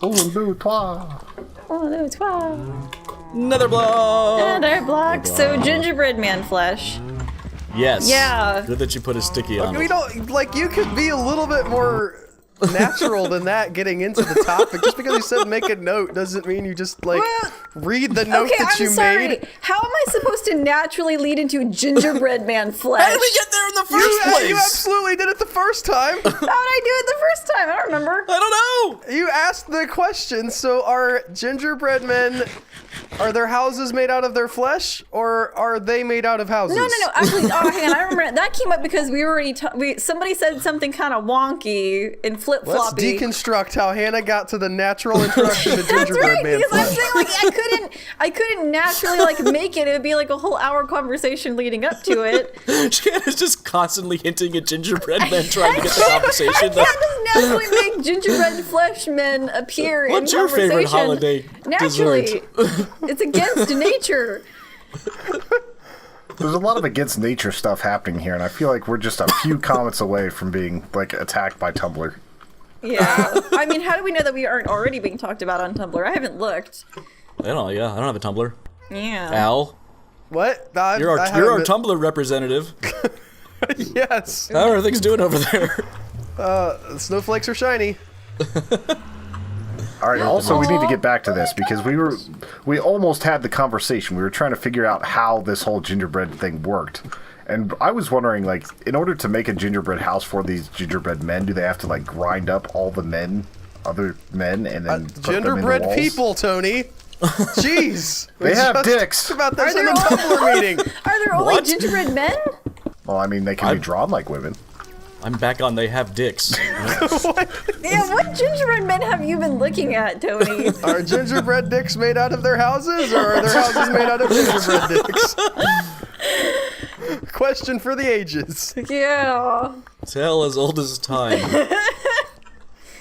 Oh, no, toi. Oh, no, it's wow. Netherblock! Netherblock. So gingerbread man flesh. Yes. Yeah. Good that you put a sticky on We it. don't, like, you could be a little bit more natural than that getting into the topic. Just because you said make a note doesn't mean you just, like, read the note that you made. How am I supposed to naturally lead into gingerbread man flesh? How did we get there in the first place? You absolutely did it the first time. How did I do it the first time? I don't remember. I don't know! You asked the question, so are gingerbread men, are their houses made out of their flesh, or are they made out of houses? No. Actually, hang on. I remember that came up because we were already. Somebody said something kind of wonky and flip Let's floppy. deconstruct how Hannah got to the natural introduction to That's gingerbread right, man because I'm flesh. saying like I couldn't naturally like make it. It would be like a whole hour conversation leading up to it. Shanna's just constantly hinting at gingerbread men trying to get the conversation. I can't just naturally make gingerbread flesh men appear What's in your conversation. favorite holiday naturally. dessert? It's against nature. There's a lot of against nature stuff happening here, and I feel like we're just a few comments away from being, like, attacked by Tumblr. Yeah. I mean, how do we know that we aren't already being talked about on Tumblr? I haven't looked. I don't have a Tumblr. Yeah. Al, What? you're our Tumblr representative. Yes. How are things doing over there? Snowflakes are shiny. All right, also, we need to get back to this, because we almost had the conversation. We were trying to figure out how this whole gingerbread thing worked. And I was wondering, like, in order to make a gingerbread house for these gingerbread men, do they have to, like, grind up all the other men, and then put them in the Gingerbread walls? people, Tony. Jeez. They have just dicks. talked about this Are in the there Tumblr meeting. Are there only What? gingerbread men? Well, I mean, they can be drawn like women. I'm back on they have dicks. Yeah, what gingerbread men have you been looking at, Tony? Are gingerbread dicks made out of their houses, or are their houses made out of gingerbread dicks? Question for the ages. Yeah. Tale as old as time.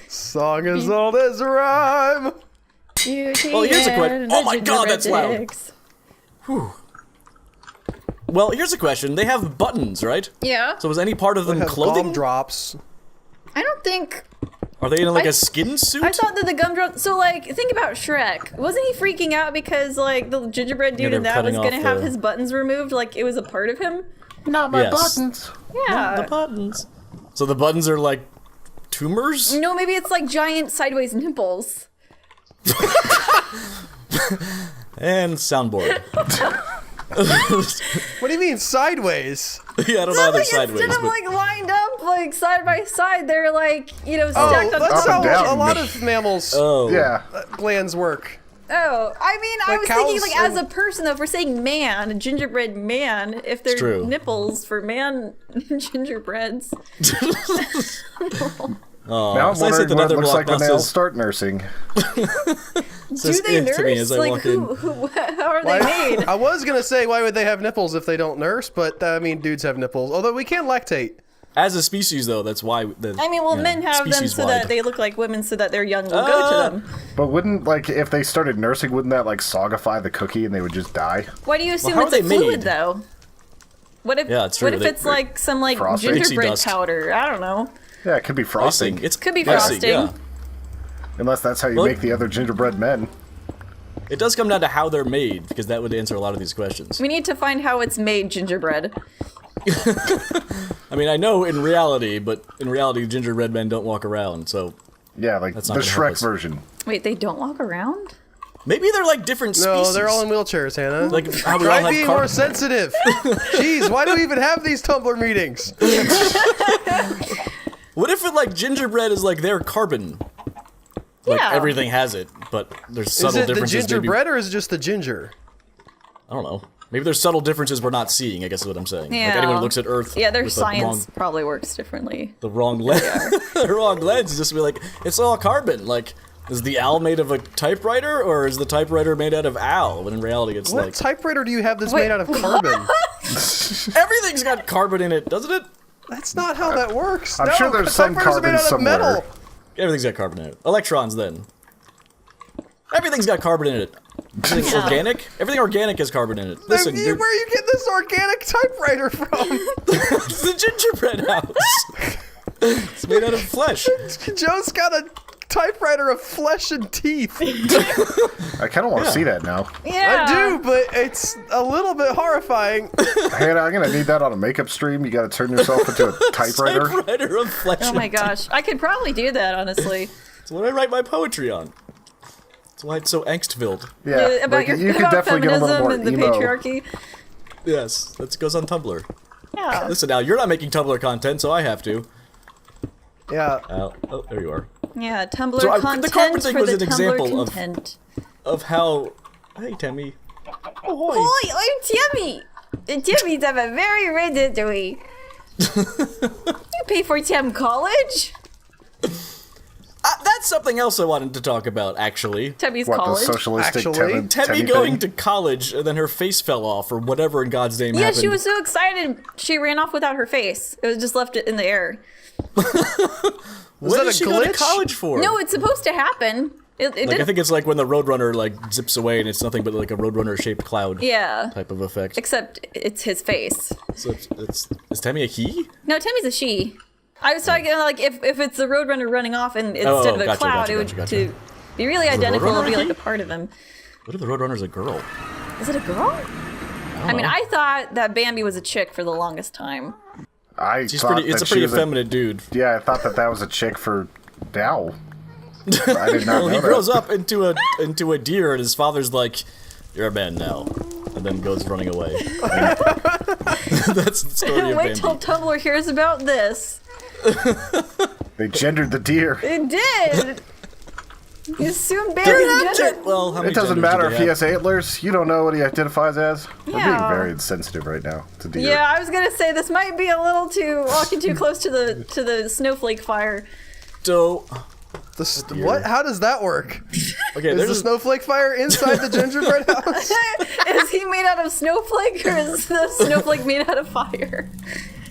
Song as old as rhyme. Well, here's a question. Oh my God, that's loud. Whew. Well, here's a question. They have buttons, right? Yeah. So is any part of them Have clothing? gumdrops. I don't think. Are they in like I- a skin suit? I thought that the gumdrop. So, like, think about Shrek. Wasn't he freaking out because, like, the gingerbread dude they're in that was cutting gonna off have the- his buttons removed? Like, it was a part of him? Not my Yes. buttons. Yeah. The buttons. So the buttons are like tumors? No, maybe it's like giant sideways nipples. And soundboard. What do you mean sideways? Yeah, I don't know how they're Like, sideways, instead of, but like, lined up, like, side by side, they're, like, you know, Oh, stacked on that's Up and how down. a lot of mammals' Yeah. glands work. Oh, I mean, I Like was thinking, cows like, as and- a person, though, if we're saying man, a gingerbread man, if they're true. nipples for man gingerbreads. Now I'm so I said wondering the what it looks Netherblock like when now they all says- start nursing. Do they to me nurse? as I Like, walk in. how are they made? I was gonna say, why would they have nipples if they don't nurse? But I mean, dudes have nipples. Although we can lactate. As a species, though, that's why. I mean, well, men have them so species-wide. that they look like women so that their young will go to them. But wouldn't, like, if they started nursing, wouldn't that, like, sogify the cookie and they would just die? Why do you assume how it's are a they fluid, made? though? What if, Yeah, it's true. What if They- it's like some, like, Frosting. Pixie gingerbread dust. powder? I don't know. Yeah, it could be frosting. Frosting. It's Could be icing, frosting. yeah. Unless that's how you Well- make the other gingerbread men. It does come down to how they're made, because that would answer a lot of these questions. We need to find how it's made gingerbread. I mean, I know in reality, but in reality, gingerbread men don't walk around, so Yeah, like That's the not gonna help Shrek us. version. Wait, they don't walk around? maybe they're like different species. No, they're all in wheelchairs, Hannah. Like how we all Try have being more sensitive. Jeez, why do we even have these Tumblr meetings? What if it like gingerbread is like their carbon? Like Yeah. everything has it, but there's subtle Is it the differences. gingerbread or is it just the ginger? I don't know. Maybe there's subtle differences we're not seeing. I guess is what I'm saying. Like Yeah. anyone who looks at Earth, Yeah, their with science probably works differently. the wrong lens, the wrong lens is just be like it's all carbon. Like, is the owl made of a typewriter, or is the typewriter made out of owl? When in reality, it's What like typewriter do you have that's Wait, made out of carbon? everything's got carbon in it, doesn't it? That's not how that works. I'm no, sure there's some typewriters are made carbon out of metal. somewhere. Everything's got carbon in it. Electrons, then. Everything's got carbon in it. Everything organic? Everything organic has carbon in it. Listen, Where are you getting this organic typewriter from? it's the gingerbread house. It's made out of flesh. Joe's got a typewriter of flesh and teeth. I kind of want to see that now. Yeah. I do, but it's a little bit horrifying. Hannah, I'm gonna need that on a makeup stream. You got to turn yourself into a typewriter. Typewriter of flesh. Oh my gosh. I could probably do that, honestly. That's what I write my poetry on. That's why it's so angst-filled. Yeah, About, you could about definitely get a little feminism more and the emo. patriarchy. Yes, that goes on Tumblr. Yeah. Listen now, you're not making Tumblr content, so I have to. Yeah. Oh, there you are. Yeah, Tumblr So, content the carpet thing for was the an Tumblr example content. Of how... Hey, Tammy. Oh, Hi, I'm Timmy. The Timmys have a very ratatouille. You pay for Tim College? That's something else I wanted to talk about, actually. Timmy's What, college. the socialistic Actually, Temmie Tammy thing? going to college, and then her face fell off, or whatever in God's name Yeah, happened. she was so excited she ran off without her face. It was just left in the air. What that did a she go to glitch? college for? No, it's supposed to happen. It Like, I didn't. think it's like when the Roadrunner, like, zips away, and it's nothing but, like, a Roadrunner-shaped cloud Yeah. type of effect. Except it's his face. So is Tammy a he? No, Timmy's a she. I was talking like if it's the Roadrunner running off and instead Oh, of a gotcha, cloud, gotcha, it would gotcha. to be really identical. It Roadrunner would be a like he? a part of him. What if the Roadrunner's a girl? Is it a girl? I mean, I thought that Bambi was a chick for the longest time. I It's thought a that she pretty was effeminate dude. Yeah, I thought that was a chick for now. I did not Well, know he that. grows up into a deer, and his father's like, "You're a man now," and then goes running away. That's the story of Wait till Bambi. Tumblr hears about this. They gendered the deer. It did. You assume Bambi's gender. Well, how many It doesn't genders matter do if they he have? has antlers. You don't know what he identifies as. I'm being Yeah. very insensitive right now to deer. Yeah, I was gonna say this might be a little too walking too close to the snowflake fire. So, What? How does that work? okay, Is the there's a, snowflake fire inside the gingerbread house? Is he made out of snowflake or is the snowflake made out of fire?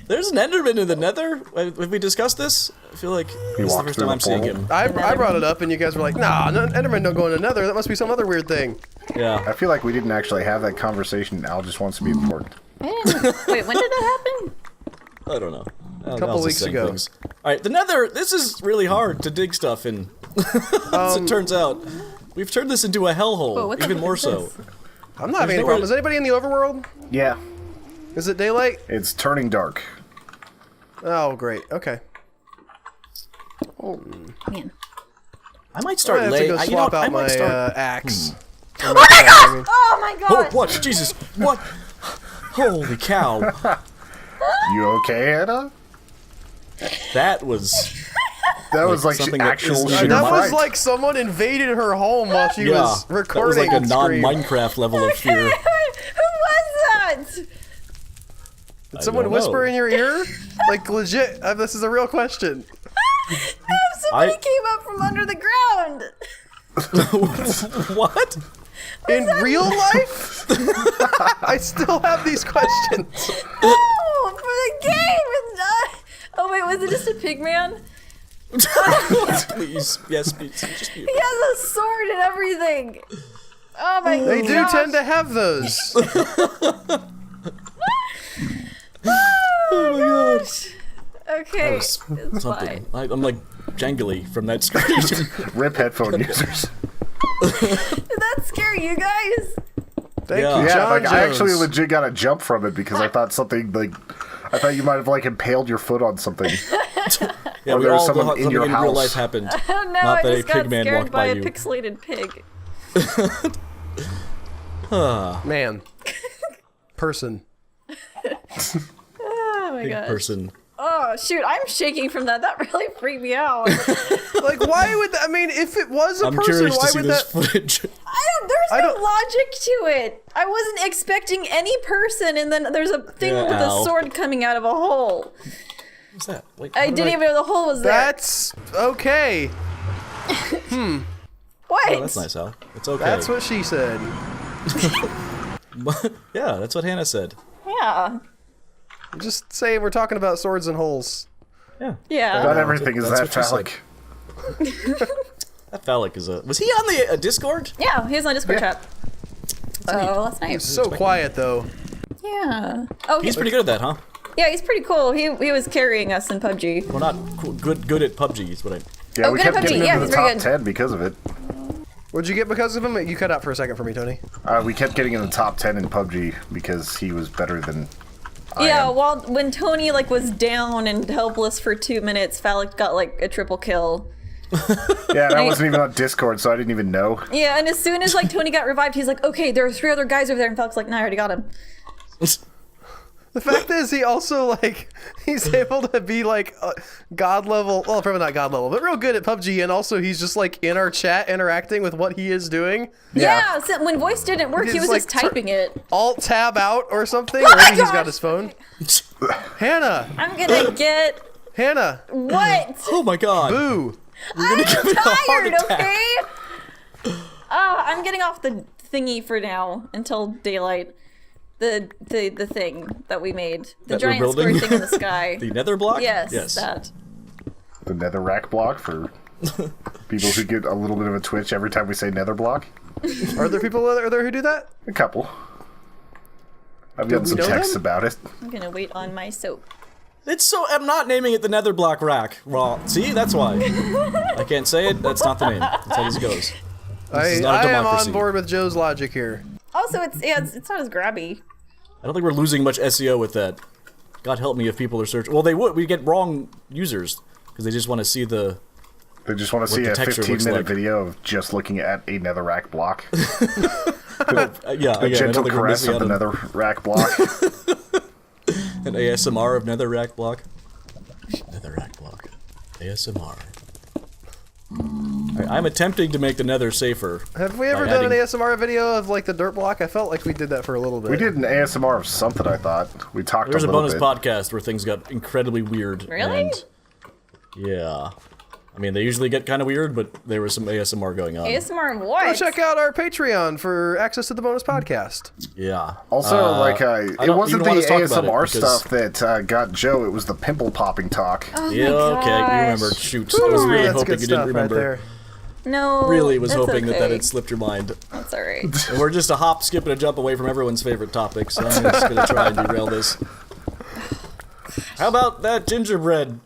there's an Enderman in the Nether. Have we discussed this? I feel like this is the walked first through time the I'm seeing portal. him. I brought it up and you guys were like, nah, no, Enderman don't go in another. That must be some other weird thing. Yeah. I feel like we didn't actually have that conversation. Al just wants to be important. I didn't. Wait, when did that happen? I don't know. A Couple weeks ago. All right, the Nether. This is really hard to dig stuff in. As it turns out, we've turned this into a hellhole, Whoa, what the even heck more is so. this? I'm not having any nowhere- problem. Is anybody in the overworld? Yeah. Is it daylight? It's turning dark. Oh, great. Okay. Man. I might I start have to laying. go You know swap what, I out might my start. axe. Oh my Oh, god! what? Jesus! What? Holy cow! You okay, Anna? That was. That was like something that actual isn't sheer even That was fright. like someone invaded her home while she Yeah, was that was recording. like a and screamed. non-Minecraft level of fear. Who was that? Did someone don't whisper know. in your ear? Like legit? This is a real question. Somebody I- came up from under the ground. What? In real life? I still have these questions. Oh, for the game! It's not. Oh wait, was it just a pig man? Please, yes, please. Just be. He has a sword and everything. Oh my god. They do tend to have those. Oh my gosh. Okay, was it's Something. fine. I'm like jangly from that scream. Rip headphone users. Did that scare you guys? Thank Yeah. you, Yeah, John like I Jones. actually legit got a jump from it because I thought something like I thought you might have like impaled your foot on something. Yeah, Or we there was all someone thought in something your in real house. life happened. Oh no, Not I that a just got pig man scared walked by by a you. pixelated pig. Man. Person. Oh my Big gosh. person. Oh shoot, I'm shaking from that. That really freaked me out. Like, why would that? I mean, if it was a I'm person, curious to why see would this that? footage. There's I no don't- logic to it. I wasn't expecting any person, and then there's a thing Yeah, with Al. a sword coming out of a hole. What's that? Wait, I what didn't even know the hole was there. That's okay. What? Oh, that's nice, Al. It's okay. That's what she said. Yeah, that's what Hannah said. Yeah. Just say we're talking about swords and holes. Yeah. Yeah. Not everything is That's that what she said. phallic. That phallic is a. Was he on the Discord? Yeah, he was on Discord Yeah. chat. Oh, that's nice. So quiet though. Yeah. Oh, He's pretty good at that, huh? yeah, he's pretty cool. He was carrying us in PUBG. Well, not good at PUBG is what I. Yeah, Oh, we good kept at getting PUBG. Yeah, into he's the very top good. 10 because of it. What'd you get because of him? You cut out for a second for me, Tony. We kept getting in the top 10 in PUBG because he was better than I Yeah, am. well, when Tony like was down and helpless for 2 minutes, Phallic got like a triple kill. Yeah, and I wasn't even on Discord, so I didn't even know. Yeah, and as soon as like Tony got revived, he's like, okay, there are 3 other guys over there, and Phallic's like, nah, I already got him. The fact is, he also, like, he's able to be, like, god level, well, probably not god level, but real good at PUBG, and also he's just, like, in our chat interacting with what he is doing. Yeah, so when voice didn't work, he He's, was like, just typing it. Alt-tab out or something, Oh or my maybe he's got gosh! his phone. Hannah! I'm gonna get... Hannah! What? Oh my god. Boo! I'm give me a heart tired, attack. okay? I'm getting off the thingy for now until daylight. The thing that we made. The That we're giant square building? thing in the sky. The Netherblock? Yes, Yes. that. The Netherrack block for people who get a little bit of a twitch every time we say Netherblock. Are there people out there who do that? A couple. I've gotten we some know texts them? about it. I'm gonna wait on my soap. It's so. I'm not naming it the Netherblock rack. Well, see, that's why. I can't say it. That's not the name. That's how this goes. is not a I am on democracy. board with Joe's logic here. Also, it's not as grabby. I don't think we're losing much SEO with that. God help me if people are searching. Well, they would. We get wrong users because they just want to see the. They just want to see the a texture looks 15-minute like. video of just looking at a Netherrack block. Yeah, A again, I gentle don't think we're caress missing of the out on Netherrack block. an ASMR of Netherrack block. Netherrack block. ASMR. I'm attempting to make the Nether safer. Have we ever by done an adding- ASMR video of, like, the dirt block? I felt like we did that for a little bit. We did an ASMR of something, I thought. We talked There's a a little bonus bit. podcast where things got incredibly weird. Really? And yeah. I mean, they usually get kind of weird, but there was some ASMR going on. ASMR of Go what? check out our Patreon for access to the bonus podcast. Yeah. Also, it don't wasn't even the wanna talk about it ASMR because- stuff that got Joe. It was the pimple popping talk. Oh Yeah, my okay, you remember. gosh. Shoot. I was really That's hoping good you stuff didn't remember. right there. No. Really was that's hoping that okay. had slipped your mind. That's alright. And we're just a hop, skip, and a jump away from everyone's favorite topic, so I'm just gonna try and derail this. How about that gingerbread?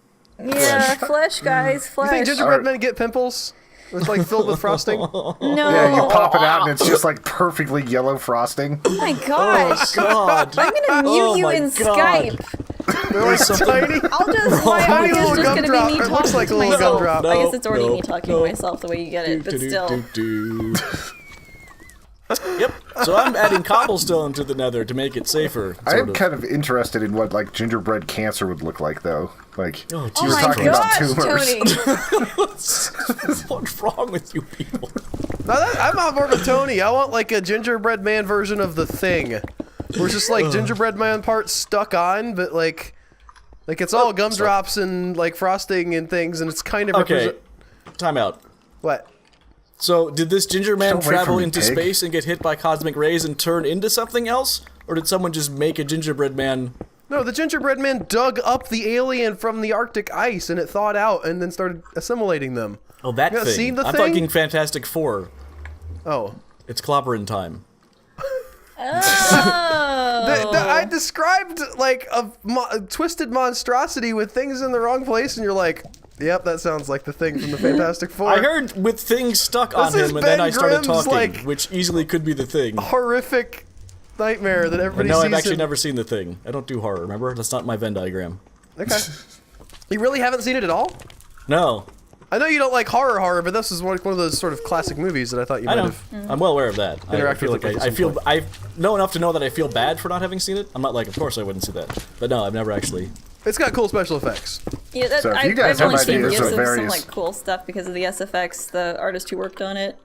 Yeah, flesh, guys, You flesh. think gingerbread men get pimples? It's like filled with frosting? No. Yeah, you pop it out and it's just like perfectly yellow frosting. Oh my gosh. God. I'm gonna mute Oh you my in God. Skype. They're like tiny. I'll just, my Tiny audio is little just gonna gumdrop. be me It talking looks like to a little myself. gumdrop. I guess it's already No, me talking no. to myself the way you get it, but still. Yep. So I'm adding cobblestone to the Nether to make it safer. I sort am of. kind of interested in what like gingerbread cancer would look like, though. Like Oh, Oh you were my talking gosh, about tumors. Tony. What's wrong with you people? No, I'm on board with Tony. I want like a gingerbread man version of the Thing, where it's just like gingerbread man parts stuck on, but like it's all gumdrops and like frosting and things, and it's kind of Okay. Time out. What? So, did this ginger man Don't wait for travel me, into pig. space and get hit by cosmic rays and turn into something else? Or did someone just make a gingerbread man? No, the gingerbread man dug up the alien from the Arctic ice, and it thawed out, and then started assimilating them. Oh, that You not thing. seen the I'm Thing? talking Fantastic Four. Oh. It's clobbering time. I described like a twisted monstrosity with things in the wrong place, and you're like, "Yep, that sounds like the Thing from the Fantastic Four." I heard with things stuck on This is him, and then Ben I started Grimm's, talking, like- which easily could be the thing. horrific nightmare that But everybody no, sees. I've actually in- never seen the thing. I don't do horror, remember? That's not my Venn diagram. Okay. You really haven't seen it at all? No. I know you don't like horror, but this is one of those sort of classic movies that I thought you I might know. have. I'm well aware of that. I Interacted feel with like it I at feel some point. I know enough to know that I feel bad for not having seen it. I'm not like, of course I wouldn't see that. But no, I've never actually. It's got cool special effects. Yeah, that, So if you guys I've only have seen ideas gifs of of some various- like cool stuff because of the SFX, the artist who worked on it.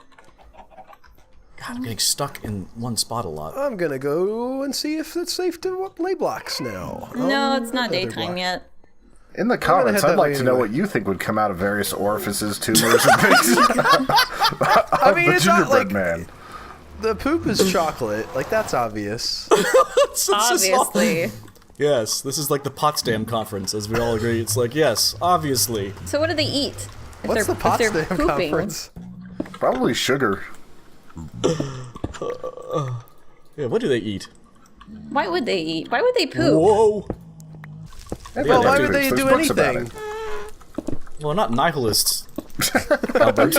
God, I'm getting stuck in one spot a lot. I'm gonna go and see if it's safe to lay blocks now. No, it's not Nether daytime block. yet. In the head comments, that I'd like way to know anyway. what you think would come out of various orifices, tumors, and things. I mean, the it's not gingerbread like man. the poop is chocolate. Like that's obvious. Obviously. Yes, this is like the Potsdam conference, as we all agree. It's like, yes, obviously. So what do they eat? If What's they're, the if they're Potsdam pooping? conference? Probably sugar. Yeah, what do they eat? Why would they eat? Why would they poop? Whoa! Well, why There's would they do books about anything? it. Well, not nihilists. Albert.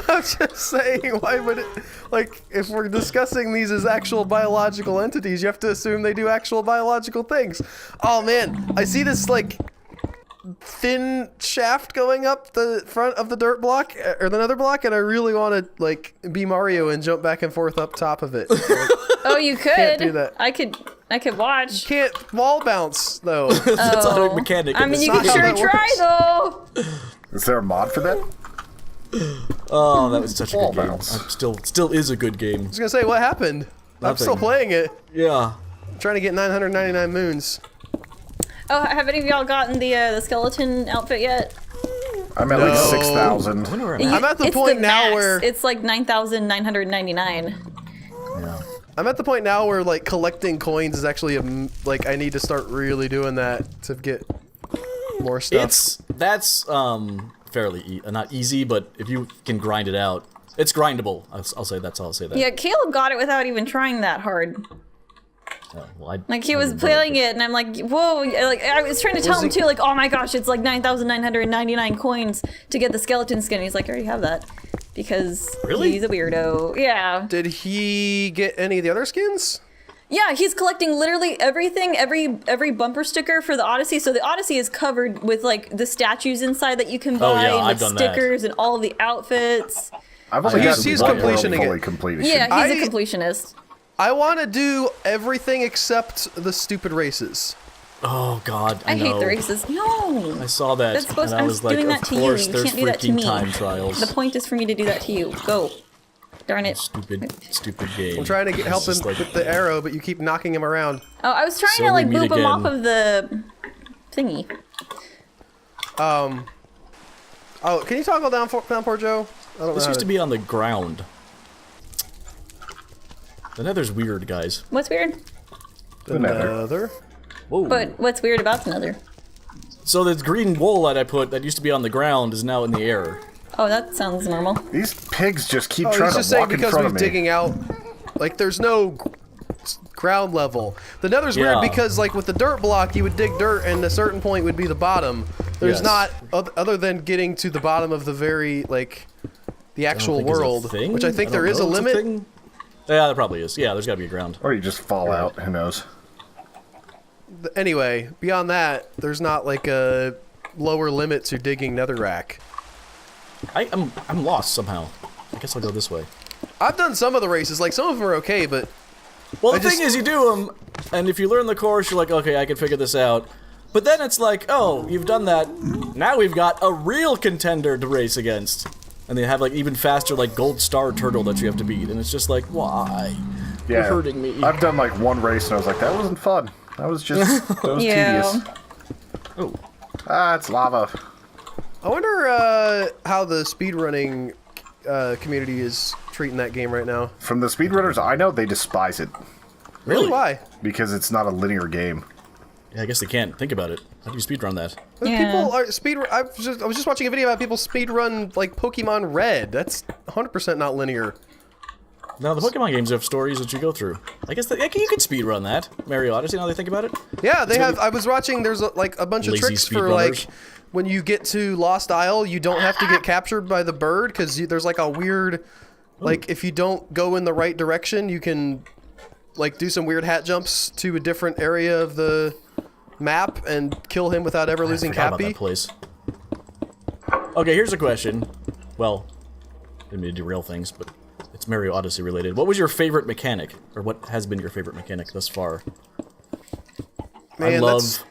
I'm just saying, why would it, like, if we're discussing these as actual biological entities, you have to assume they do actual biological things. Oh man, I see this, like, thin shaft going up the front of the dirt block, or the nether block, and I really want to, like, be Mario and jump back and forth up top of it. Like, Oh, you could. Can't do that. I could watch. can't wall bounce, though. That's not a mechanic. I in mean, this you not can how sure that try though. Is there a mod for that? Oh, that was such a Wall good game. bounce. Still is a good game. I was gonna say, what happened? I'm still Nothing. playing it. Yeah. I'm trying to get 999 moons. Oh, have any of y'all gotten the skeleton outfit yet? I'm at No. least 6,000. Wonder where I'm at. I'm at the It's point now max. where- it's like 9,999. Yeah. I'm at the point now where, like, collecting coins is actually like, I need to start really doing that to get more stuff. That's fairly not easy, but if you can grind it out, it's grindable. I'll say that's all I'll say that. Yeah, Caleb got it without even trying that hard. Well, Like he was playing it, and I'm like, whoa! Like I was trying to tell him too, like, oh my gosh, it's like 9,999 coins to get the skeleton skin. He's like, I already have that because Really? he's a weirdo. Yeah, Did he get any of the other skins? yeah. He's collecting literally everything, every bumper sticker for the Odyssey. So the Odyssey is covered with like the statues inside that you can buy, yeah, and I've with done that. stickers and all of the outfits. I've only he's- gotten he's one world completioning it. fully completed. Yeah, he's I- a completionist. I want to do everything except the stupid races. Oh God, I hate know. the races. No. I saw that, That's supposed- and I I'm was like, doing of that to you. course, You there's can't do that to freaking me. time trials. The point is for me to do that to you. Go. Darn it. Stupid game. I'm trying to help him It's just like- with the arrow, but you keep knocking him around. Oh, I was trying So to like we meet boop him off again. of the thingy. Oh, can you toggle down for Joe? I don't know. This how used to be on the ground. The Nether's weird, guys. What's weird? The Nether. Another. Whoa. But what's weird about the Nether? So the green wool that I put that used to be on the ground is now in the air. Oh, that sounds normal. These pigs just keep Oh, trying he's to just saying walk in because front we're of me. digging out, like, there's no ground level. The Nether's weird Yeah. because, like, with the dirt block, you would dig dirt, and a certain point would be the bottom. There's Yes. not, other than getting to the bottom of the very, like, the I don't actual think it's a world, thing. which I think don't there is a know if it's limit. thing. Yeah, there probably is. Yeah, there's gotta be a ground. Or you just fall out. Who knows? Anyway, beyond that, there's not, like, a lower limit to digging netherrack. I'm lost somehow. I guess I'll go this way. I've done some of the races, like, some of them are okay, but Well, I the thing just- is, you do them, and if you learn the course, you're like, okay, I can figure this out. But then it's like, oh, you've done that. Now we've got a real contender to race against. And they have like even faster like gold star turtle that you have to beat, and it's just like, why? Yeah. You're hurting me. I've done like one race and I was like, that wasn't fun. That was just, that was Yeah. tedious. Oh, Ah, it's lava. I wonder how the speedrunning community is treating that game right now. From the speedrunners I know, they despise it really? Why? because it's not a linear game. Yeah, I guess they can't think about it. How do you speedrun that? Yeah. People are I was just watching a video about people speedrun like Pokemon Red. That's 100% not linear. No, the Pokemon games have stories that you go through. I guess that, you could speedrun that. Mario Odyssey, now they think about it. Yeah, they So have. you- I was watching. There's like a bunch of Lazy tricks for like speedrunners. when you get to Lost Isle, you don't have to get captured by the bird because there's like a weird, like if you don't go in the right direction, you can like do some weird hat jumps to a different area of the map and kill him without ever losing I forgot about Cappy. that place. Okay, here's a question. Well, didn't mean to derail things, but it's Mario Odyssey related. What was your favorite mechanic, or what has been your favorite mechanic thus far? I Man, love that's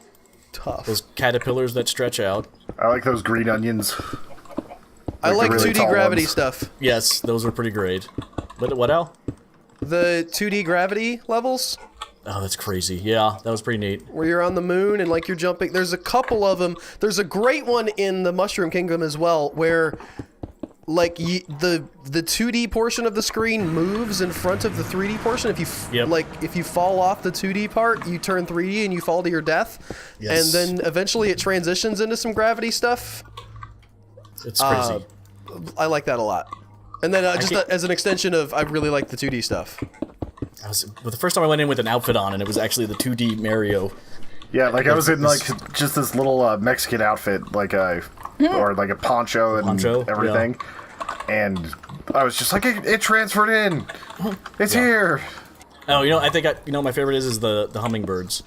tough. those caterpillars that stretch out. I like those green onions. I like the really 2D tall gravity ones. stuff. Yes, those were pretty great. What else? The 2D gravity levels Oh, that's crazy. Yeah, that was pretty neat. where you're on the moon and like you're jumping. There's a couple of them. There's a great one in the Mushroom Kingdom as well where like the 2D portion of the screen moves in front of the 3D portion. If you Yep. like if you fall off the 2D part, you turn 3D and you fall to your death. Yes. And then eventually it transitions into some gravity stuff. It's crazy. I like that a lot. And then just can't- as an extension of I really like the 2D stuff. Well, the first time I went in with an outfit on, and it was actually the 2D Mario. Yeah, like I was in like just this little Mexican outfit, like or like a poncho and everything, and I was just like, it transferred in, it's here. Oh, I think my favorite is the hummingbirds,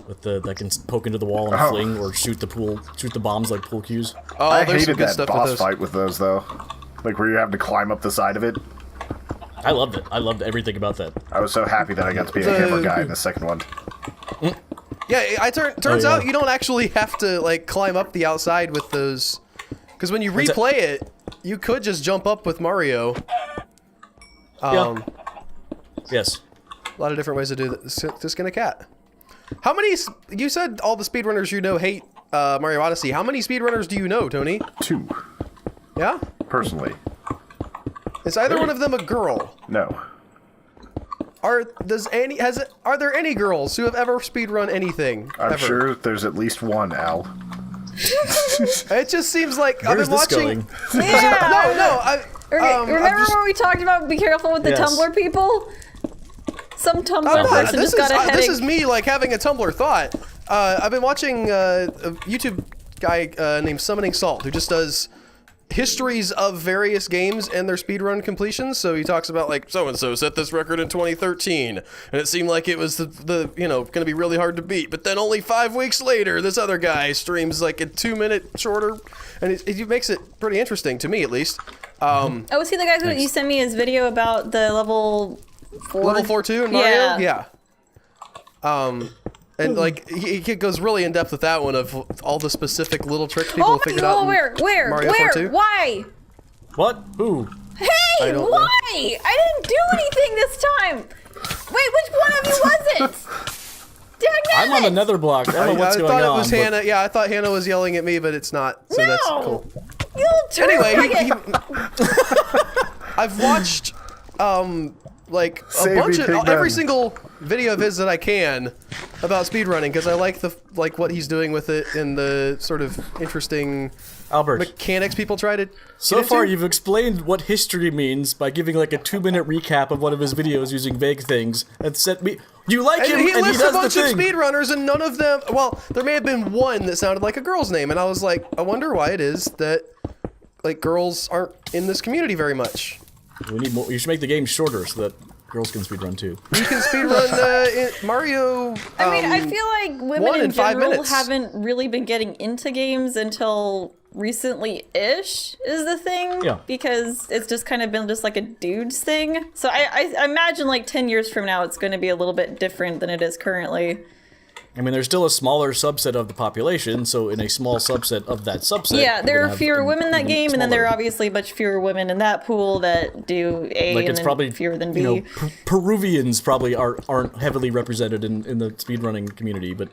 with that can poke into the wall and fling or shoot the bombs like pool cues. Oh, I there's some hated good that stuff boss with those. fight with those though, like where you have to climb up the side of it. I loved it. I loved everything about that. I was so happy that I got to be a hammer guy in the second one. Yeah, turns out you don't actually have to like climb up the outside with those, because when you replay it, you could just jump up with Mario. Yes. A lot of different ways to do that. To skin a cat. How many? You said all the speedrunners you know hate Mario Odyssey. How many speedrunners do you know, Tony? 2, Yeah. personally. Is either one of them a girl? No. Are there any girls who have ever speedrun anything? I'm ever? sure there's at least one, Al. It just seems like Where's I've been this watching. going? Yeah. No. Okay, remember when we talked about be careful with the Yes. Tumblr people? Some Tumblr I'm not- person this just got a headache. this is me like having a Tumblr thought. I've been watching a YouTube guy named Summoning Salt who just does histories of various games and their speedrun completions. So he talks about like so and so set this record in 2013, and it seemed like it was the going to be really hard to beat. But then only 5 weeks later, this other guy streams like a 2-minute shorter, and it makes it pretty interesting to me at least. Oh, was he the guy who you sent me his video about the level 4? Level 4-2 in Mario? Yeah. And like he goes really in depth with that one of all the specific little tricks people have figured out. Where? Mario 4-2? Why? What? Who? Hey, I don't know. why? I didn't do anything this time. Wait, which one of you was it? I'm on the Netherblock. I don't know what's I going thought on. it was but- Hannah. Yeah, I thought Hannah was yelling at me, but it's not. So that's No. cool. You little turd. Anyway, I've watched like a Save bunch me, of Pig every Man. single video of his that I can about speedrunning because I like what he's doing with it and the sort of interesting Albert. mechanics people try to So get far, into. you've explained what history means by giving like a 2-minute recap of one of his videos using vague things and set me. You like him, And he and he lists a does bunch the of thing. speedrunners, and none of them. Well, there may have been one that sounded like a girl's name, and I was like, I wonder why it is that like girls aren't in this community very much. We need more. You should make the game shorter so that girls can speedrun too. You can speedrun Mario. I mean, I feel like women one in in 5 general minutes. haven't really been getting into games until recently-ish is the thing. Yeah. Because it's just kind of been just like a dude's thing. So I imagine like 10 years from now it's going to be a little bit different than it is currently. I mean, there's still a smaller subset of the population, so in a small subset of that subset. Yeah, you're there gonna are have fewer an women in that even game, and then there are smaller- obviously much fewer women in that pool that do A, like and it's then probably fewer than B. You know, Peruvians probably aren't heavily represented in the speedrunning community, but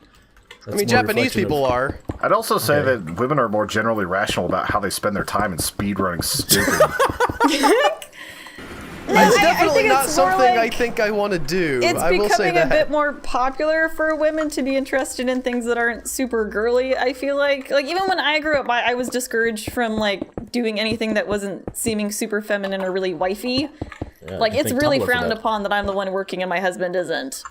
I mean, Japanese people are. I'd also say that women are more generally rational about how they spend their time in speedrunning stupid. It's I definitely think not it's more something like- I think I want to do. It's I will say becoming a that. bit more popular for women to be interested in things that aren't super girly. I feel like even when I grew up, I was discouraged from like doing anything that wasn't seeming super feminine or really wifey. Like it's thank really Tumblr for frowned that. upon that I'm the one working and my husband isn't.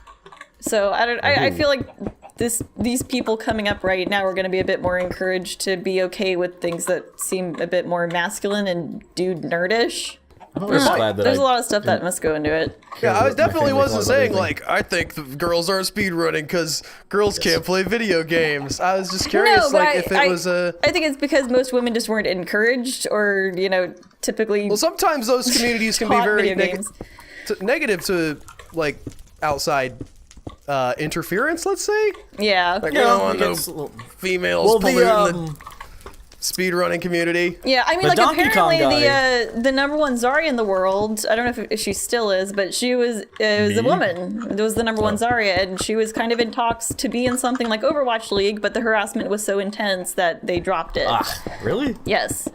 So I feel like these people coming up right now are going to be a bit more encouraged to be okay with things that seem a bit more masculine and dude nerdish. I'm always glad that There's I a lot of stuff that must go into it. Yeah, I my definitely family wasn't thought about saying everything. like I think the girls aren't speedrunning because girls can't play video games. I was just curious, No, but like if it was a. I think it's because most women just weren't encouraged, or typically. Well, sometimes those communities can be taught very video games. negative to like outside interference. Let's say, Yeah. like we don't want it no gets a little- females Well, polluting the speedrunning community. Yeah, I mean, The like Donkey Kong apparently guy. the number one Zarya in the world. I don't know if she still is, but she was a Me? woman. It was the number one Zarya, and she was kind of in talks to be in something like Overwatch League, but the harassment was so intense that they dropped it. Really? Yes.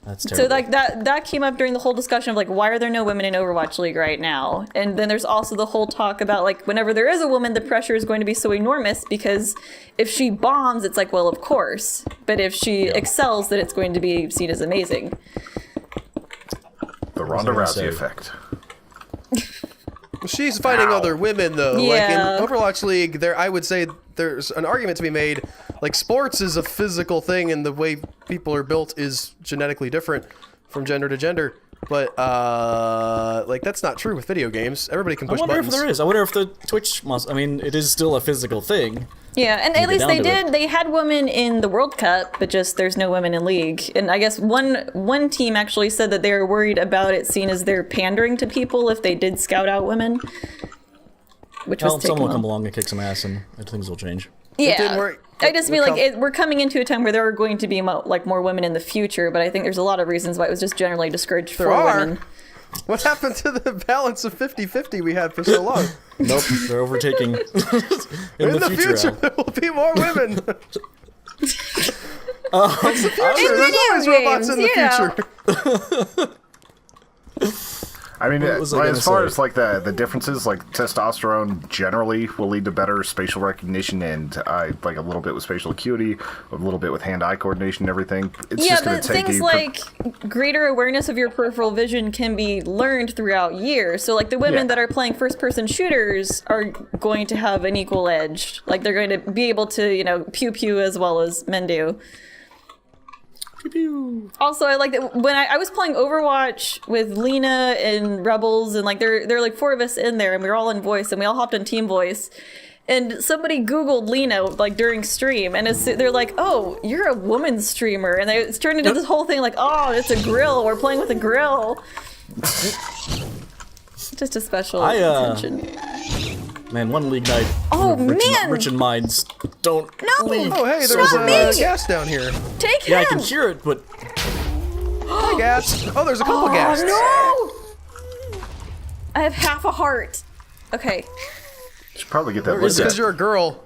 That's So terrible. like that came up during the whole discussion of like why are there no women in Overwatch League right now? And then there's also the whole talk about like whenever there is a woman, the pressure is going to be so enormous because if she bombs, it's like, well, of course. But if she excels, then it's going to be seen as amazing. The Ronda gonna Rousey say? effect. She's fighting Ow. other women though. Yeah. Like in Overwatch League, I would say there's an argument to be made. Like, sports is a physical thing, and the way people are built is genetically different from gender to gender. But, like, that's not true with video games. Everybody can push I wonder buttons. if there is. I wonder if the Twitch must. I mean, it is still a physical thing. Yeah, and at least down they to did. it. They had women in the World Cup, but just there's no women in League. And I guess one team actually said that they were worried about it seen as they're pandering to people if they did scout out women. Which was Well, taken someone will well. come along and kick some ass, and things will change. Yeah, didn't work. I just mean We're like we're coming into a time where there are going to be more women in the future, but I think there's a lot of reasons why it was just generally discouraged for women. What happened to the balance of 50-50 we had for so long? Nope, they're overtaking. In the future, Al. there will be more women. It's the future. In There's always video robots in the games, future. I mean, What was I gonna as far say? as like the differences, like testosterone generally will lead to better spatial recognition and like a little bit with spatial acuity, a little bit with hand-eye coordination and everything. It's Yeah, just going but to take things you. like greater awareness of your peripheral vision can be learned throughout years. So, like, the women Yeah. that are playing first-person shooters are going to have an equal edge. Like, they're going to be able to, pew-pew as well as men do. Also, I like that when I was playing Overwatch with Lena and Rebels, and like there are like 4 of us in there, and we were all in voice, and we all hopped on team voice. And somebody Googled Lena like during stream, and they're like, "Oh, you're a woman streamer," and it's turned into this whole thing like, "Oh, it's a grill. We're playing with a grill." Just a special attention. Man, one league night. Oh, rich, man! Rich in minds don't No! leave. Oh, hey, Stop there's a me! gas down here. Take him! Yeah, I can hear it, but Hi, gas. Oh, there's a couple gas. Oh no! I have half a heart. Okay. should probably get that Where is looked Because at. you're a girl.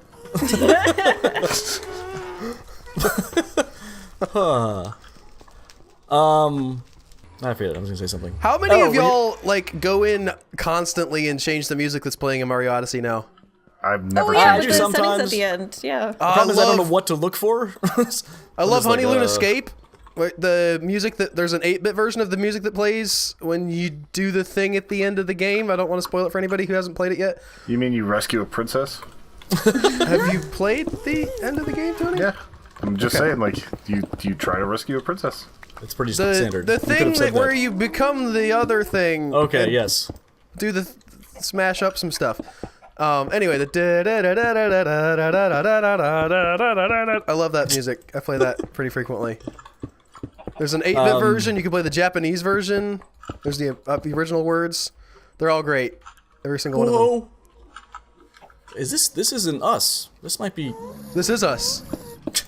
I forget. I was gonna say something. How many Oh, of y'all like go in constantly and change the music that's playing in Mario Odyssey now? I've never Oh yeah, I with do the settings at sometimes. the end. Yeah. The problem is I don't know love- what to look for. I love like, Honey Loon Escape. Where the music that there's an 8-bit version of the music that plays when you do the thing at the end of the game. I don't want to spoil it for anybody who hasn't played it yet. You mean you rescue a princess? Have you played the end of the game, Tony? Yeah. I'm just saying, like, you try to rescue a princess. It's pretty The, standard. the You could thing have said that where you become the other thing. Okay, and yes. do the smash up some stuff. Anyway, the I love that music. I play that pretty frequently. There's an 8-bit version. You can play the Japanese version. There's the original words. They're all great. Every single one of them. Whoa. Is this isn't us? This might be. This is us.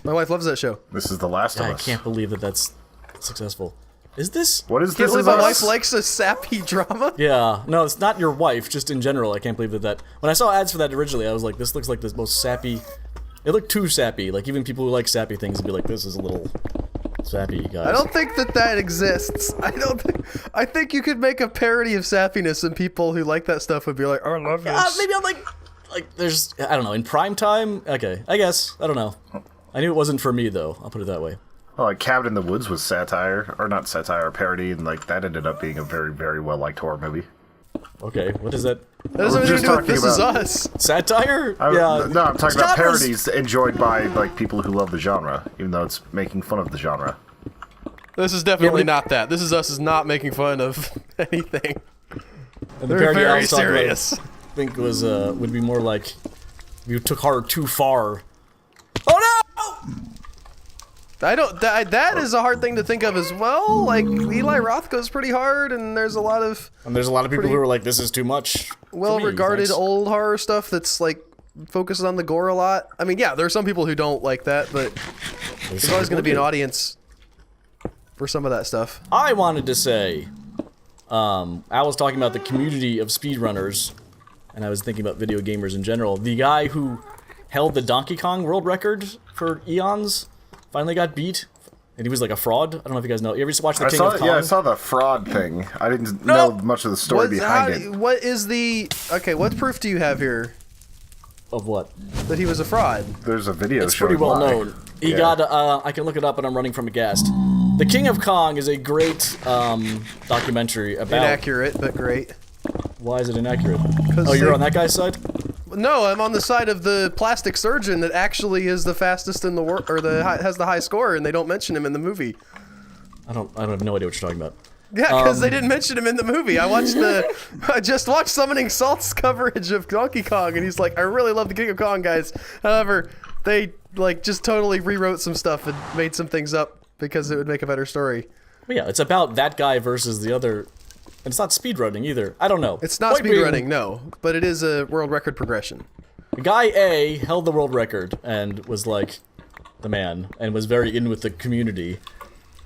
My wife loves that show. This is The Last of I Us. can't believe that that's successful. Is this? What is Can't this? believe Is my us? wife likes a sappy drama. Yeah, no, it's not your wife. Just in general, I can't believe that. When I saw ads for that originally, I was like, this looks like the most sappy. It looked too sappy. Like even people who like sappy things would be like, this is a little sappy, guys. I don't think that exists. I think you could make a parody of sappiness, and people who like that stuff would be like, "Oh, I love this." Maybe I'm like there's I don't know in prime time. Okay, I guess I don't know. I knew it wasn't for me though. I'll put it that way. Well, like Cabin in the Woods was satire, or not satire, a parody, and like that ended up being a very, very well liked horror movie. Okay, what is that? That doesn't We're have anything just to do with talking This Is about- Us. Satire? No, I'm talking about Genres. parodies enjoyed by like people who love the genre, even though it's making fun of the genre. This is definitely Yeah, but- not that. This Is Us is not making fun of anything. And the They're parody I very was talking about, serious. I think was would be more like you took horror too far. Oh no! I don't. That is a hard thing to think of as well. Like Eli Roth goes pretty hard, and there's a lot of And there's a lot of people Pretty- who are like, this is too much. for me, well-regarded thanks. old horror stuff that's like focuses on the gore a lot. I mean, yeah, there are some people who don't like that, but there's always going to be an audience for some of that stuff. I wanted to say, Al was talking about the community of speedrunners, and I was thinking about video gamers in general. The guy who held the Donkey Kong world record for eons finally got beat, and he was like a fraud. I don't know if you guys know. You ever watch The I King saw, of Kong? yeah, I saw the fraud thing. I didn't know much of the story behind it. What is the... Okay, what proof do you have here Of what? that he was a fraud? There's a video It's pretty showing well why. known. He Yeah. got, I can look it up, and I'm running from a ghast. The King of Kong is a great documentary about... Inaccurate, but great. Why is it inaccurate? Oh, you're on that guy's side? No, I'm on the side of the plastic surgeon that actually is the fastest in the world, or has the high score, and they don't mention him in the movie. I have no idea what you're talking about. Yeah, because they didn't mention him in the movie. I just watched Summoning Salt's coverage of Donkey Kong, and he's like, I really love the King of Kong, guys. However, they like just totally rewrote some stuff and made some things up because it would make a better story. But yeah, it's about that guy versus the other. And it's not speedrunning either. I don't know. It's not Point being, speedrunning, no, but it is a world record progression. Guy A held the world record and was like the man and was very in with the community.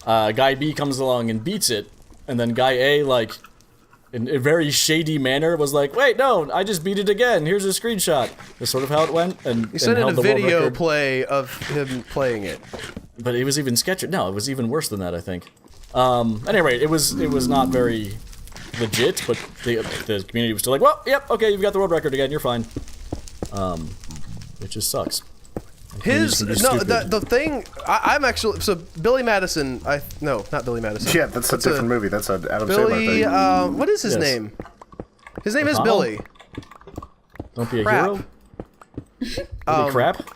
Guy B comes along and beats it, and then Guy A, like, in a very shady manner, was like, wait, no, I just beat it again. Here's a screenshot. That's sort of how it went. And He sent in a held the world video record. play of him playing it. But it was even sketchy. No, it was even worse than that, I think. Anyway, it was not very legit, but the community was still like, well, yep, okay, you've got the world record again, you're fine. It just sucks. The thing, I'm actually, so Billy Madison, no, not Billy Madison. Yeah, that's a different movie. That's an Adam Billy, Sandler thing. what is his Yes. name? His name is O'Connell? Billy. Don't be a Crap. hero. Holy crap.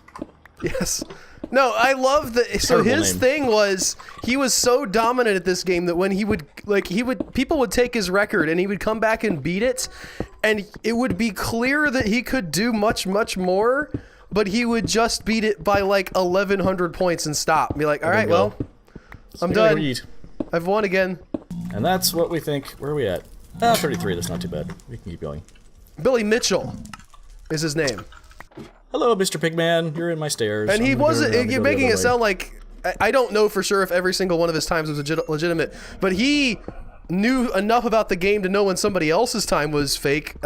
Yes. No, I love that. So Terrible his name. thing was he was so dominant at this game that when people would take his record and he would come back and beat it, and it would be clear that he could do much more, but he would just beat it by like 1,100 points and stop. And be like, all right, well, I'm done. Agreed. I've won again. And that's what we think. Where are we at? 33. That's not too bad. We can keep going. Billy Mitchell is his name. Hello, Mr. Pigman. You're in my stairs. And he I'm gonna wasn't, go the you're making other it way. sound like, I don't know for sure if every single one of his times was legitimate, but he knew enough about the game to know when somebody else's time was fake.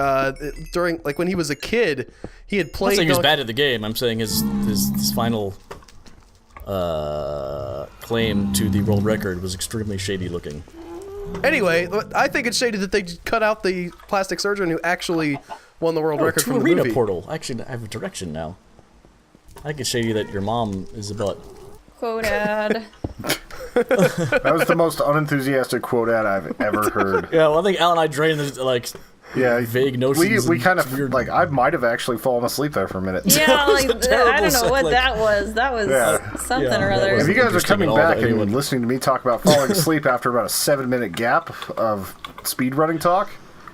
During, like, when he was a kid, he had I'm played. not saying he was bad at the game. I'm saying his final claim to the world record was extremely shady looking. Anyway, I think it's shady that they cut out the plastic surgeon who actually won the world record to from the arena movie. portal. Actually, I have a direction now. I think it's shady that your mom is a butt. Quote ad. That was the most unenthusiastic quote ad I've ever heard. Yeah, well, I think Al and I drained the, like, Yeah, vague notions. we and kind of weird. like I might have actually fallen asleep there for a minute. Yeah, like, a terrible I don't know what like- that was. That was Yeah. something Yeah, or that other. was- If you guys are Interesting coming at all back to anyone. and listening to me talk about falling asleep after about a 7-minute gap of speedrunning talk,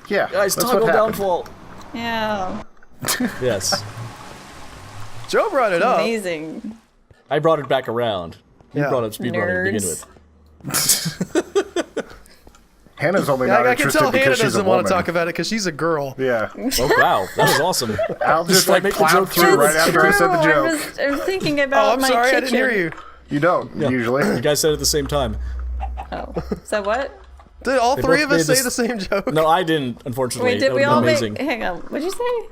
yeah, Guys, that's toggle what happened. downfall. Yeah. Yes. Joe brought it up. Amazing. I brought it back around. You Yeah. brought up speedrunning to begin Nerds. with. Hannah's only Yeah, not I can interested tell Hannah because she's a doesn't want woman. to talk about it because she's a girl. Yeah, Oh, wow. That was awesome. I'll just like make the plowed joke through right That's after I said the true. joke. I'm thinking about Oh, I'm my sorry, kitchen. I didn't hear you. You don't usually. You guys said it at the same time. Oh, is that what? Did all three both of us made say the same joke? No, I didn't, unfortunately. Wait, did That we would've all been amazing. make? Hang on. What'd you say?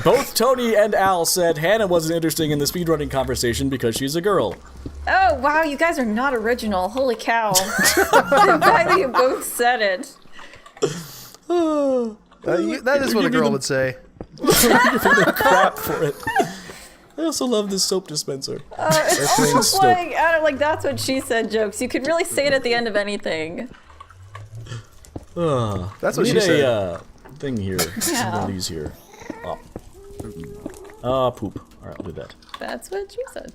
Both Tony and Al said Hannah wasn't interesting in the speedrunning conversation because she's a girl. Oh wow, you guys are not original. Holy cow! The fact that you both said it. That is what a girl would say. Crap for it. I also love this soap dispenser. It's That's almost stop. like I don't like that's what she said jokes. You could really say it at the end of anything. That's what We she need said. a thing here. Yeah. One of these here. Poop. Alright, I'll do that. That's what she said.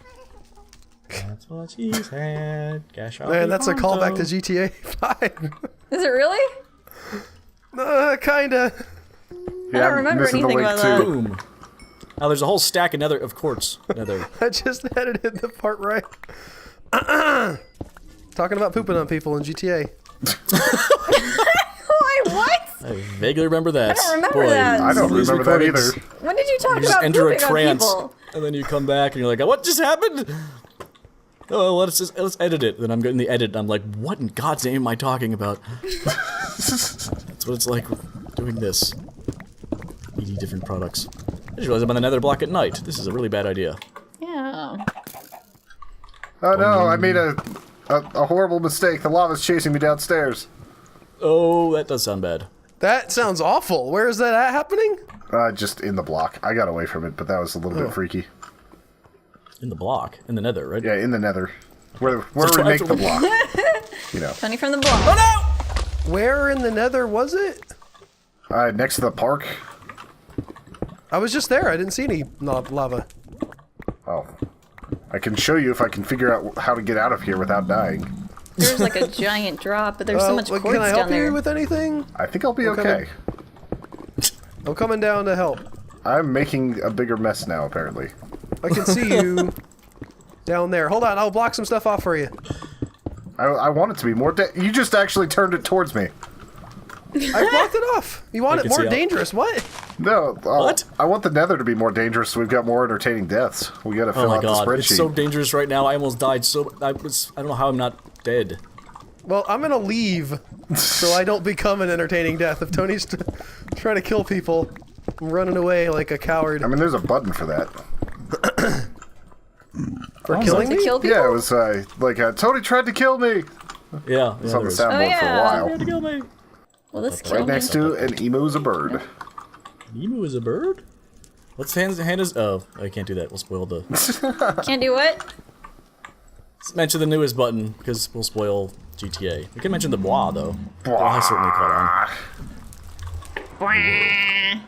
That's what she said. Cash out. Man, that's a callback to GTA 5. Is it really? Kinda. I don't remember missing the anything link, about too. Boom. Oh, there's a whole stack of nether of quartz. Nether. I just edited the part right. Talking about pooping on people in GTA. Wait, what? I vaguely remember that. I don't remember Boy, that. I don't some of these remember that recordings, either. When did you talk You just about enter a pooping on trance, people? and then you come back and you're like, what just happened? Oh, let's edit it. Then I'm getting the edit, and I'm like, what in God's name am I talking about? That's what it's like doing this. 80 different products. I just realized I'm on the nether block at night. This is a really bad idea. Yeah. Oh no, I made a horrible mistake. The lava's chasing me downstairs. Oh, that does sound bad. That sounds awful. Where is that happening? Just in the block. I got away from it, but that was a little bit freaky. In the block. In the nether, right? Yeah, in the nether. Where we try make to- the block. You know. Funny from the block. Oh Where in the nether was it? Next to the park. I was just there. I didn't see any lava. Oh. I can show you if I can figure out how to get out of here without dying. There's like a giant drop, but there's so much quartz Can I help down there. you with anything? I think I'll be okay. I'm coming down to help. I'm making a bigger mess now, apparently. I can see you down there. Hold on, I'll block some stuff off for you. I want it to be more... You just actually turned it towards me. I blocked it off. You want it more dangerous? What? No. What? I want the Nether to be more dangerous so we've got more entertaining deaths. We gotta fill Oh my out god, the spreadsheet. it's so dangerous right now. I almost died I don't know how I'm not dead. Well, I'm gonna leave so I don't become an entertaining death. If Tony's trying to kill people, I'm running away like a coward. I mean, there's a button for that. For killing To me? kill people? Yeah, it was Tony tried to kill me. Yeah, It's on the there is. soundboard for a while. Trying to kill me. Well, this killed Right me. next to an emo's a bird. Emu is a bird? Let's hand his. Oh, I can't do that. We'll spoil the. Can't do what? Let's mention the newest button because we'll spoil GTA. We can mention the bois though. Bois has certainly caught on.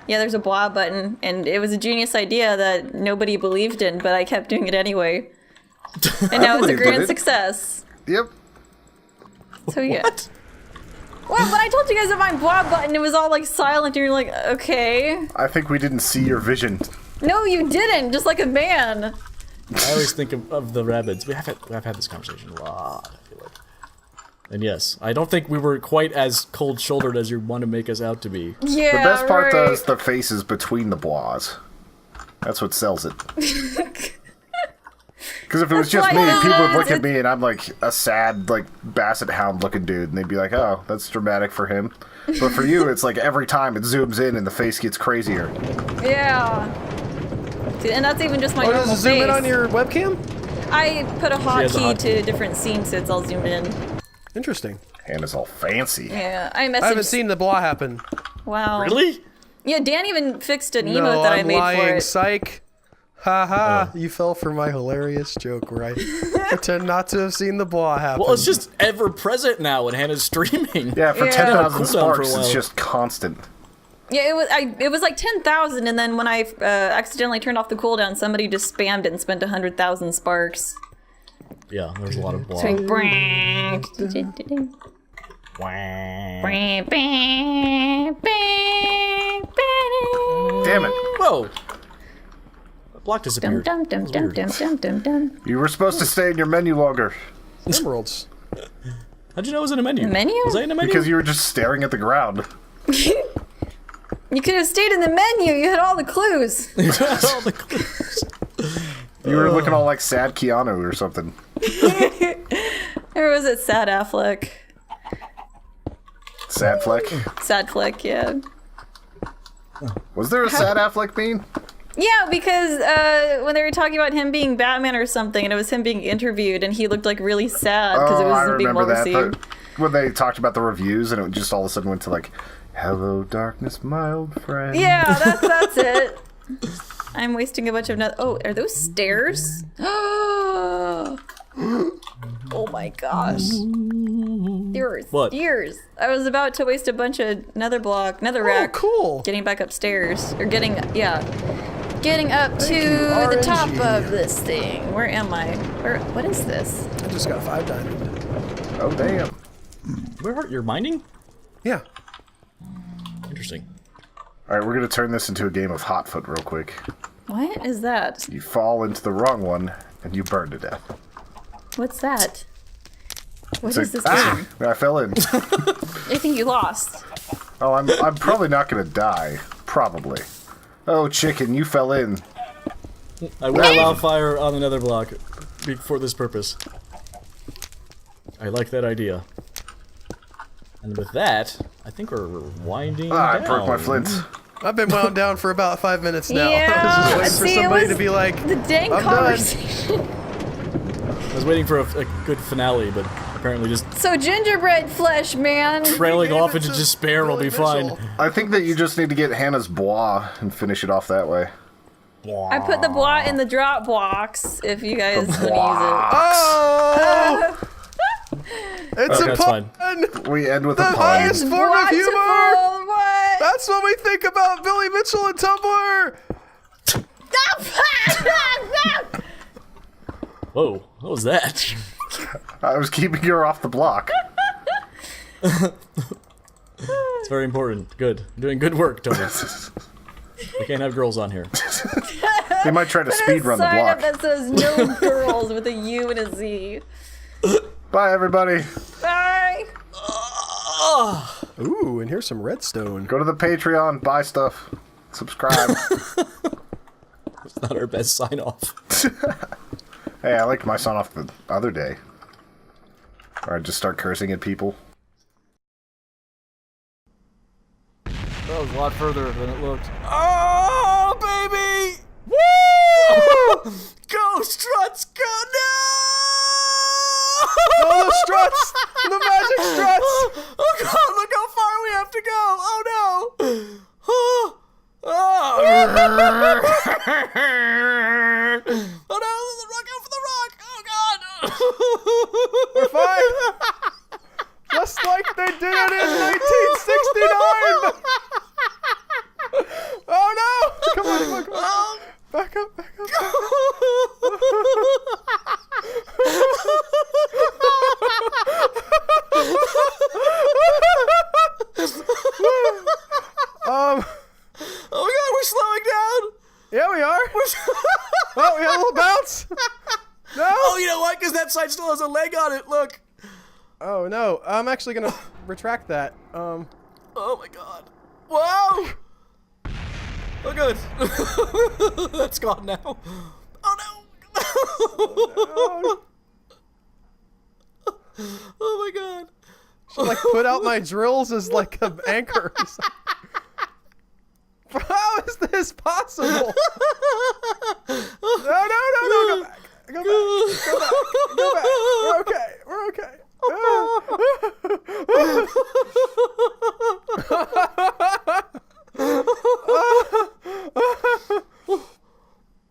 Yeah, there's a blah button, and it was a genius idea that nobody believed in, but I kept doing it anyway. And now it's a believed in grand it. success. Yep. So yeah. What? What? When I told you guys about my blah button, it was all like silent, and you're like, okay. I think we didn't see your vision. No, you didn't, just like a man. I always think of the rabbits. I've had this conversation a lot, I feel like. And yes, I don't think we were quite as cold-shouldered as you want to make us out to be. Yeah, The best part, though, right. is the faces between the bois. That's what sells it. Because if it was just That's me, why people would look it's- at me and I'm like a sad, like, basset hound looking dude, and they'd be like, oh, that's dramatic for him. But for you, it's like every time it zooms in and the face gets crazier. Yeah. And that's even just my Oh, normal does it zoom in face. on your webcam? I put a has a hotkey hotkey. to different scenes so it's all zoomed in. Interesting. Hannah's all fancy. Yeah, I messaged. I haven't seen the blah happen. Wow. Really? Yeah, Dan even fixed an emote No, that I I'm made for lying. it. Psych. Ha ha. You fell for my hilarious joke, right? Pretend not to have seen the blah happen. Well, it's just ever present now when Hannah's streaming. Yeah, for Yeah. 10,000 Cooldown for a sparks, while. it's just constant. Yeah, it was like 10,000, and then when I accidentally turned off the cooldown, somebody just spammed it and spent 100,000 sparks. Yeah, there's a lot of blah. So Damn it. Whoa! The block disappeared. Dum dum dum dum dum dum dum. You were supposed to stay in your menu longer. emeralds. How'd you know it was in a menu? Menu? Was I in a menu? Because you were just staring at the ground. You could have stayed in the menu. You had all the clues. All the clues. You were looking all like sad Keanu or something. Or was it Sad Affleck? Sad Fleck. Sad Fleck, yeah. Was there a sad Affleck meme? Yeah, because when they were talking about him being Batman or something, and it was him being interviewed, and he looked like really sad because it Oh, I wasn't being well remember that. received. When they talked about the reviews and it just all of a sudden went to like, hello darkness, my old friend. Yeah, that's it. I'm wasting a bunch of Oh, are those stairs? Oh my gosh. There were What? stairs. I was about to waste a bunch of netherrack Oh, cool. getting back upstairs. Or getting up to you, the top RNG. of this thing. Where am I? What is this? I just got 5 diamond. Oh, damn. Where you're mining? Yeah. Interesting. All right, we're going to turn this into a game of Hotfoot real quick. What is that? You fall into the wrong one and you burn to death. What's that? What So- is this ah, game? I fell in. I think you lost. Oh, I'm probably not going to die. Probably. Oh, chicken, you fell in. I will allow fire on another block for this purpose. I like that idea. And with that, I think we're winding Ah, I down. broke my flint. I've been wound down for about 5 minutes now. Yeah, Just see, waiting for it somebody was to be like, The dang I'm done. conversation. I was waiting for a good finale, but apparently just So gingerbread flesh, man. trailing Gave off it into to despair will Billy be fine. Mitchell. I think that you just need to get Hannah's bois and finish it off that way. I put the blah in the drop box if you guys want to use it. Oh! It's Okay, a that's fine. pun! We end with The a pun. highest form of humor! Wonderful, what? That's what we think about Billy Mitchell and Tumblr! Whoa, what was that? I was keeping her off the block. It's very important. Good. Doing good work, Tony. We can't have girls on here. They might try to speed run the Sign up block. that says no girls with a U and a Z. Bye, everybody. Bye. Ooh, and here's some redstone. Go to the Patreon, buy stuff, subscribe. It's not our best sign off. Hey, I liked my sign off the other day. Or I just start cursing at people. That was a lot further than it looked. Oh, baby! Woo! Go, Struts, go! No! Oh, the struts! The magic struts! Oh, God, look how far we have to go! Oh, no! Oh, oh no, the rock out for the rock! Oh, God! We're fine! Just like they did it in 1969! Oh no! Come on, come on. Back up, back up. Oh, God, we're slowing down! Yeah, we are. Oh, we had a little bounce. No. Oh, you know what? Because that side still has a leg on it, look! Oh no, I'm actually gonna retract that. Oh my God. Whoa! Oh, good. That's gone now. Oh, no! Oh, my God. Should like put out my drills as like an anchor. How is this possible? No, go back. Go back. Go back. Go back. We're okay. We're okay.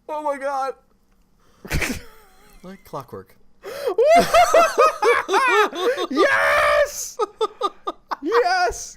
Oh my God. Like clockwork. Yes!